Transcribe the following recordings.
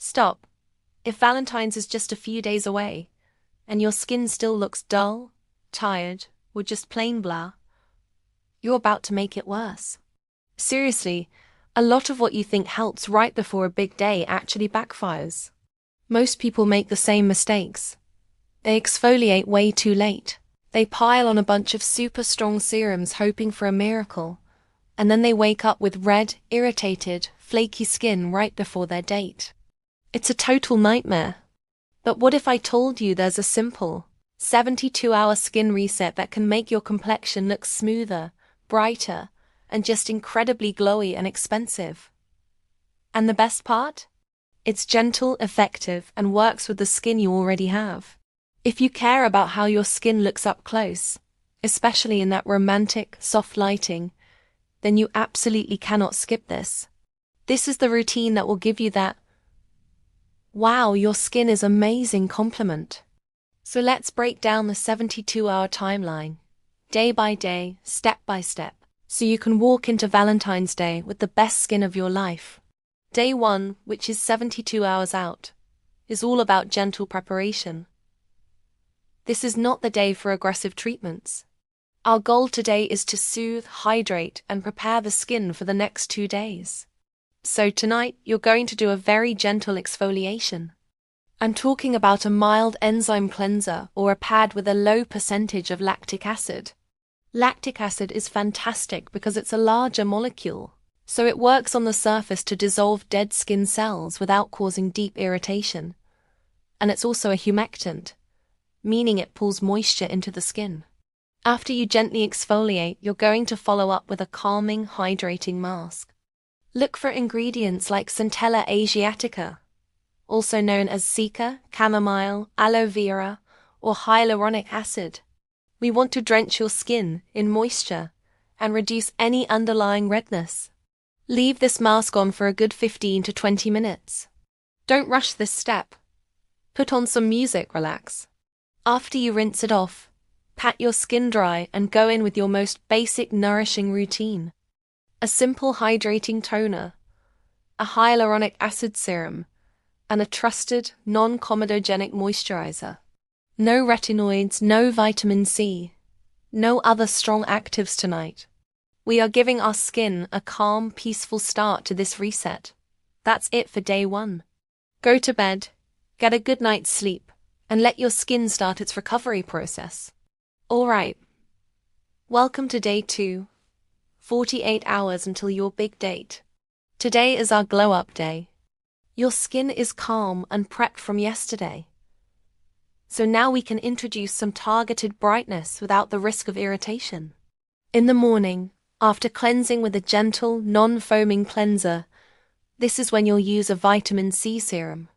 Stop. If Valentine's is just a few days away, and your skin still looks dull, tired, or just plain blah, you're about to make it worse. Seriously, a lot of what you think helps right before a big day actually backfires. Most people make the same mistakes. They exfoliate way too late. They pile on a bunch of super strong serums hoping for a miracle, and then they wake up with red, irritated, flaky skin right before their date. It's a total nightmare. But what if I told you there's a simple, 72-hour skin reset that can make your complexion look smoother, brighter, and just incredibly glowy and expensive? And the best part? It's gentle, effective, and works with the skin you already have. If you care about how your skin looks up close, especially in that romantic, soft lighting, then you absolutely cannot skip this. This is the routine that will give you that "wow, your skin is amazing" compliment. So let's break down the 72-hour timeline, day by day, step by step, so you can walk into Valentine's Day with the best skin of your life. Day 1, which is 72 hours out, is all about gentle preparation. This is not the day for aggressive treatments. Our goal today is to soothe, hydrate, and prepare the skin for the next 2 days. So tonight, you're going to do a very gentle exfoliation. I'm talking about a mild enzyme cleanser or a pad with a low percentage of lactic acid. Lactic acid is fantastic because it's a larger molecule, so it works on the surface to dissolve dead skin cells without causing deep irritation. And it's also a humectant, meaning it pulls moisture into the skin. After you gently exfoliate, you're going to follow up with a calming, hydrating mask. Look for ingredients like Centella asiatica, also known as cica, chamomile, aloe vera, or hyaluronic acid. We want to drench your skin in moisture and reduce any underlying redness. Leave this mask on for a good 15 to 20 minutes. Don't rush this step. Put on some music, relax. After you rinse it off, pat your skin dry and go in with your most basic nourishing routine. A simple hydrating toner, a hyaluronic acid serum, and a trusted, non-comedogenic moisturizer. No retinoids, no vitamin C, no other strong actives tonight. We are giving our skin a calm, peaceful start to this reset. That's it for day 1. Go to bed, get a good night's sleep, and let your skin start its recovery process. Alright. Welcome to day 2. 48 hours until your big date. Today is our glow-up day. Your skin is calm and prepped from yesterday. So now we can introduce some targeted brightness without the risk of irritation. In the morning, after cleansing with a gentle, non-foaming cleanser, this is when you'll use a vitamin C serum.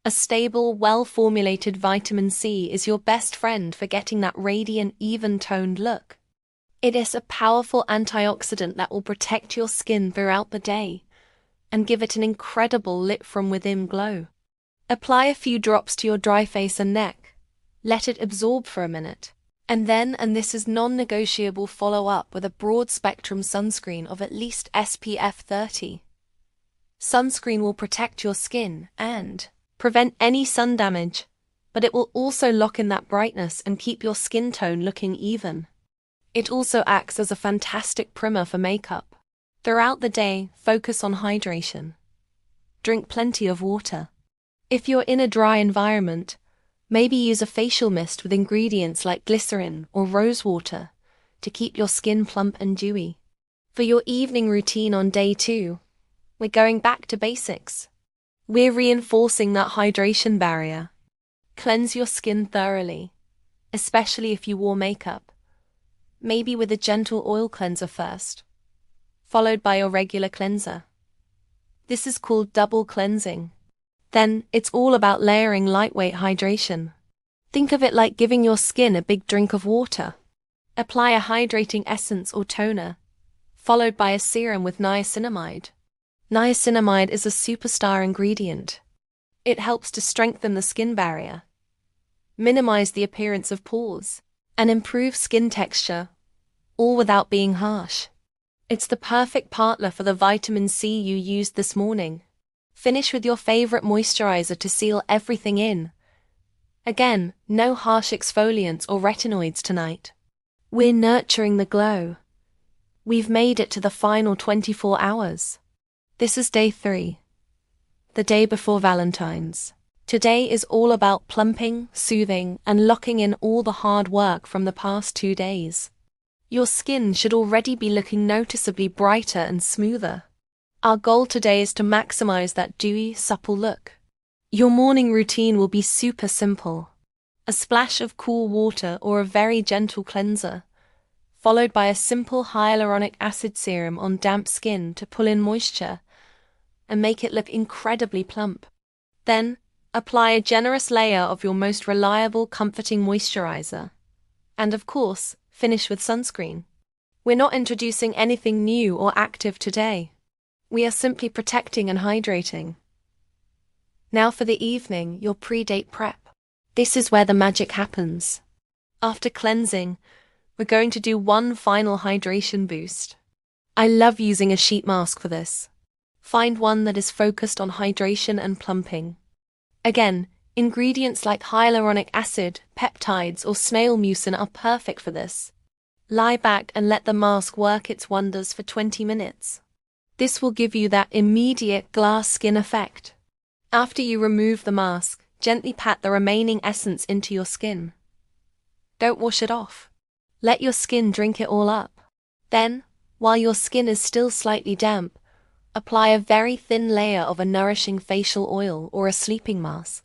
A stable, well-formulated vitamin C is your best friend for getting that radiant, even-toned look. It is a powerful antioxidant that will protect your skin throughout the day and give it an incredible lit-from-within glow. Apply a few drops to your dry face and neck. Let it absorb for a minute. And then, and this is non-negotiable, follow up with a broad-spectrum sunscreen of at least SPF 30. Sunscreen will protect your skin and prevent any sun damage, but it will also lock in that brightness and keep your skin tone looking even. It also acts as a fantastic primer for makeup. Throughout the day, focus on hydration. Drink plenty of water. If you're in a dry environment, maybe use a facial mist with ingredients like glycerin or rose water to keep your skin plump and dewy. For your evening routine on day 2, we're going back to basics. We're reinforcing that hydration barrier. Cleanse your skin thoroughly, especially if you wore makeup. Maybe with a gentle oil cleanser first, followed by your regular cleanser. This is called double cleansing. Then, it's all about layering lightweight hydration. Think of it like giving your skin a big drink of water. Apply a hydrating essence or toner, followed by a serum with niacinamide. Niacinamide is a superstar ingredient. It helps to strengthen the skin barrier, minimize the appearance of pores, and improve skin texture, all without being harsh. It's the perfect partner for the vitamin C you used this morning. Finish with your favorite moisturizer to seal everything in. Again, no harsh exfoliants or retinoids tonight. We're nurturing the glow. We've made it to the final 24 hours. This is day 3. The day before Valentine's. Today is all about plumping, soothing, and locking in all the hard work from the past 2 days. Your skin should already be looking noticeably brighter and smoother. Our goal today is to maximize that dewy, supple look. Your morning routine will be super simple. A splash of cool water or a very gentle cleanser, followed by a simple hyaluronic acid serum on damp skin to pull in moisture and make it look incredibly plump. Then, apply a generous layer of your most reliable, comforting moisturizer. And of course, finish with sunscreen. We're not introducing anything new or active today. We are simply protecting and hydrating. Now for the evening, your pre-date prep. This is where the magic happens. After cleansing, we're going to do one final hydration boost. I love using a sheet mask for this. Find one that is focused on hydration and plumping. Again, ingredients like hyaluronic acid, peptides, or snail mucin are perfect for this. Lie back and let the mask work its wonders for 20 minutes. This will give you that immediate glass skin effect. After you remove the mask, gently pat the remaining essence into your skin. Don't wash it off. Let your skin drink it all up. Then, while your skin is still slightly damp, apply a very thin layer of a nourishing facial oil or a sleeping mask.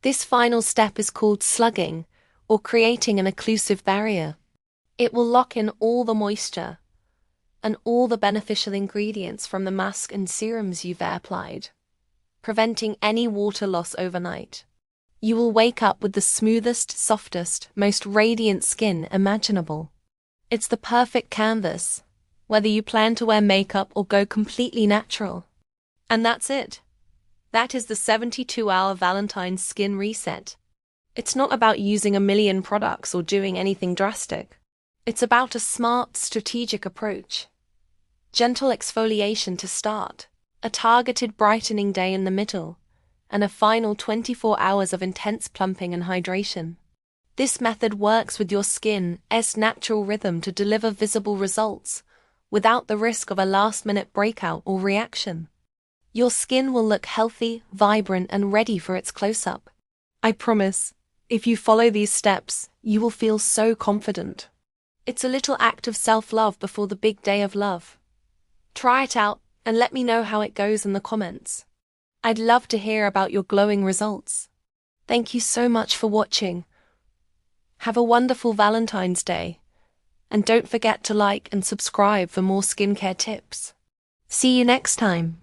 This final step is called slugging, or creating an occlusive barrier. It will lock in all the moisture and all the beneficial ingredients from the mask and serums you've applied, preventing any water loss overnight. You will wake up with the smoothest, softest, most radiant skin imaginable. It's the perfect canvas, whether you plan to wear makeup or go completely natural. And that's it. That is the 72-hour Valentine's skin reset. It's not about using a million products or doing anything drastic. It's about a smart, strategic approach. Gentle exfoliation to start, a targeted brightening day in the middle, and a final 24 hours of intense plumping and hydration. This method works with your skin's natural rhythm to deliver visible results, without the risk of a last-minute breakout or reaction. Your skin will look healthy, vibrant, and ready for its close-up. I promise, if you follow these steps, you will feel so confident. It's a little act of self-love before the big day of love. Try it out and let me know how it goes in the comments. I'd love to hear about your glowing results. Thank you so much for watching. Have a wonderful Valentine's Day. And don't forget to like and subscribe for more skincare tips. See you next time.